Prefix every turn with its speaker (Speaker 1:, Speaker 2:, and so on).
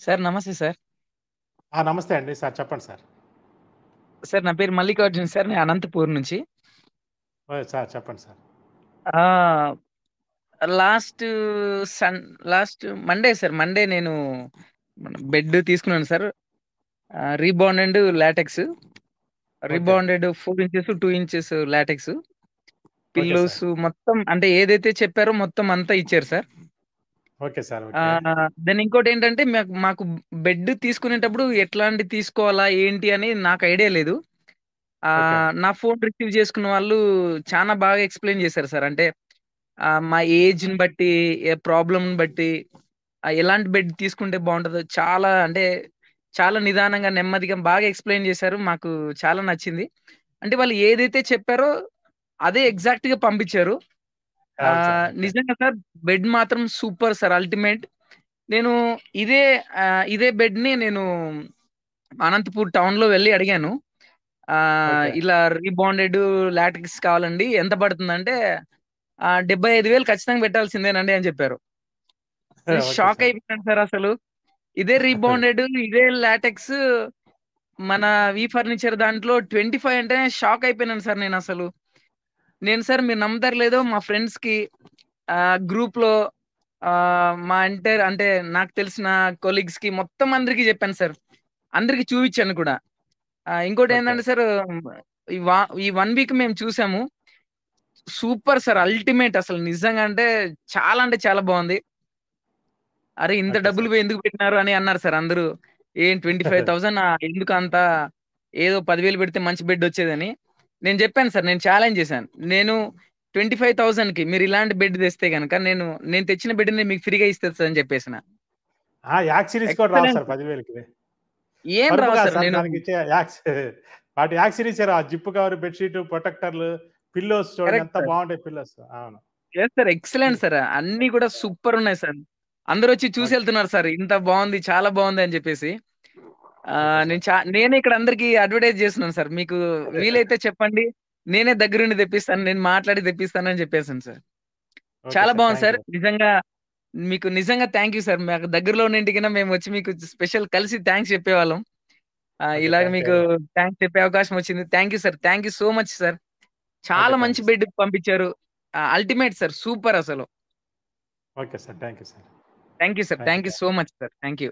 Speaker 1: Sir నమస్తే sir.
Speaker 2: నమస్తే అండి. సార్ చెప్పండి సార్.
Speaker 1: సార్ నా పేరు మల్లికార్జున్ సార్. నేను అనంతపూర్ నుంచి.
Speaker 2: సార్ చెప్పండి సార్.
Speaker 1: ఆహ్, లాస్ట్ సన్ లాస్ట్ మండే సార్. మండే నేను బెడ్ తీసుకున్నాను sir. Rebounded latex.
Speaker 2: Okay.
Speaker 1: Rebounded 4 inches, 2 inches latex.
Speaker 2: Okay sir.
Speaker 1: Pillows మొత్తం అంటే ఏదైతే చెప్పారో మొత్తం అంతా ఇచ్చారు sir.
Speaker 2: Okay sir. Okay.
Speaker 1: Then ఇంకోటేంటంటే మాకు బెడ్ తీసుకునేటప్పుడు ఎట్లాంటిది తీసుకోవాలా ఏంటి అని నాకు ఐడియా లేదు.
Speaker 2: ఓకే.
Speaker 1: నా ఫోన్ రిసీవ్ చేసుకున్న వాళ్ళు చానా బాగా ఎక్స్‌ప్లెయిన్ చేశారు సార్. అంటే మా ఏజ్‌ని బట్టి, ప్రాబ్లమ్‌ని బట్టి ఎలాంటి బెడ్ తీసుకుంటే బావుంటదో చాలా అంటే చాలా నిదానంగా, నెమ్మదిగా బాగా ఎక్స్‌ప్లెయిన్ చేశారు. మాకు చాలా నచ్చింది. అంటే వాళ్ళు ఏదైతే చెప్పారో అదే ఎగ్జాక్ట్‌గా పంపించారు.
Speaker 2: అవును సార్. ఓకే.
Speaker 1: నిజంగా సార్ బెడ్ మాత్రం సూపర్ సార్ అల్టిమేట్. నేను ఇదే ఇదే బెడ్‌ని నేను అనంతపూర్ టౌన్‌లో వెళ్లి అడిగాను.
Speaker 2: ఓకే.
Speaker 1: ఇలా రీబౌండెడ్ లాటెక్స్ కావాలండి. ఎంత పడుతుందంటే 75,000 ఖచ్చితంగా పెట్టాల్సిందేనండి అని చెప్పారు. నేను
Speaker 2: ఓకే
Speaker 1: షాక్
Speaker 2: సార్.
Speaker 1: అయిపోయాను సార్ అసలు. ఇదే రీబౌండెడ్, ఇదే లాటెక్స్ మన వి ఫర్నిచర్ దాంట్లో 25 అంటేనే షాక్ అయిపోయినాను సార్ నేనసలు. నేను సార్ మీరు నమ్ముతారో లేదో మా ఫ్రెండ్స్‌కి గ్రూప్‌లో మా అంటే నాకు తెలిసిన కొలీగ్స్‌కి మొత్తం అందరికి చెప్పాను సార్. అందరికి చూయించాను కూడా.
Speaker 2: ఓకే.
Speaker 1: ఇంకోటేందంటే సార్ ఈ వా ఈ 1 వీక్ మేము చూసాము. సూపర్ సార్ అల్టిమేట్ అసలు నిజంగా అంటే చాలా బావుంది. అరే! ఇంత
Speaker 2: ఓకే
Speaker 1: డబ్బులు
Speaker 2: సార్.
Speaker 1: ఎందుకు పెట్టినారు అని అన్నారు సార్ అందరూ. ఏం 25,000 ఎందుకంత ఏదో 10,000 పెడితే మంచి బెడ్ వచ్చేదని. నేను చెప్పాను సార్. నేను ఛాలెంజ్ చేశాను. నేను 25,000కి మీరు ఇలాంటి బెడ్ తెస్తే గనక నేను తెచ్చిన బెడ్‌ని మీకు ఫ్రీగా ఇస్తా సార్ అని చెప్పేసిన.
Speaker 2: యాక్ సిరీస్ కూడా రావు సార్
Speaker 1: ఎక్సలెంట్.
Speaker 2: 10,000కి.
Speaker 1: ఏం
Speaker 2: పరుపు
Speaker 1: రావు
Speaker 2: కాదు
Speaker 1: సార్.
Speaker 2: సార్
Speaker 1: నేను
Speaker 2: దానికిచ్చే వాటి యాక్ సిరీసే రావు. జిప్ కవర్, బెడ్‌షీట్, ప్రొటెక్టర్లు, పిల్లోస్ చూడండి
Speaker 1: కరెక్ట్
Speaker 2: ఎంత
Speaker 1: సార్.
Speaker 2: బావుంటాయి పిల్లోస్. అవును.
Speaker 1: Yes sir. Excellent sir. అన్నీ కూడా సూపర్ ఉన్నాయి సార్. అందరొచ్చి
Speaker 2: ఓకే.
Speaker 1: చూసెళ్తున్నారు సార్. ఇంత బావుంది, చాలా బావుంది అని చెప్పేసి.
Speaker 2: Okay sir.
Speaker 1: నేనే ఇక్కడ అందరికి అడ్వర్టైజ్ చేస్తున్నాను సార్. మీకు వీలైతే చెప్పండి. నేనే దగ్గరుండి తెప్పిస్తాను. నేను మాట్లాడి తెప్పిస్తానని చెప్పేసాను సార్.
Speaker 2: ఓకే
Speaker 1: చాలా
Speaker 2: సార్.
Speaker 1: బావుంది
Speaker 2: థాంక్
Speaker 1: సార్.
Speaker 2: యూ.
Speaker 1: నిజంగా మీకు నిజంగా థాంక్ యూ సార్. మాకు దగ్గరలో ఉన్నింటికిన మేమొచ్చి మీకు స్పెషల్ కలిసి థాంక్స్ చెప్పేవాళ్ళం.
Speaker 2: ఓకే.
Speaker 1: ఇలాగ
Speaker 2: థాంక్ యూ
Speaker 1: మీకు
Speaker 2: అండి.
Speaker 1: థాంక్స్ చెప్పే అవకాశం వచ్చింది. Thank you sir. Thank you so much sir.
Speaker 2: Okay.
Speaker 1: చాలా
Speaker 2: థాంక్
Speaker 1: మంచి
Speaker 2: యూ సార్.
Speaker 1: బెడ్ పంపించారు. Ultimate sir. సూపర్ అసలు.
Speaker 2: Okay sir. Thank you sir.
Speaker 1: Thank you sir.
Speaker 2: Thank you.
Speaker 1: Thank you so much sir. Thank you.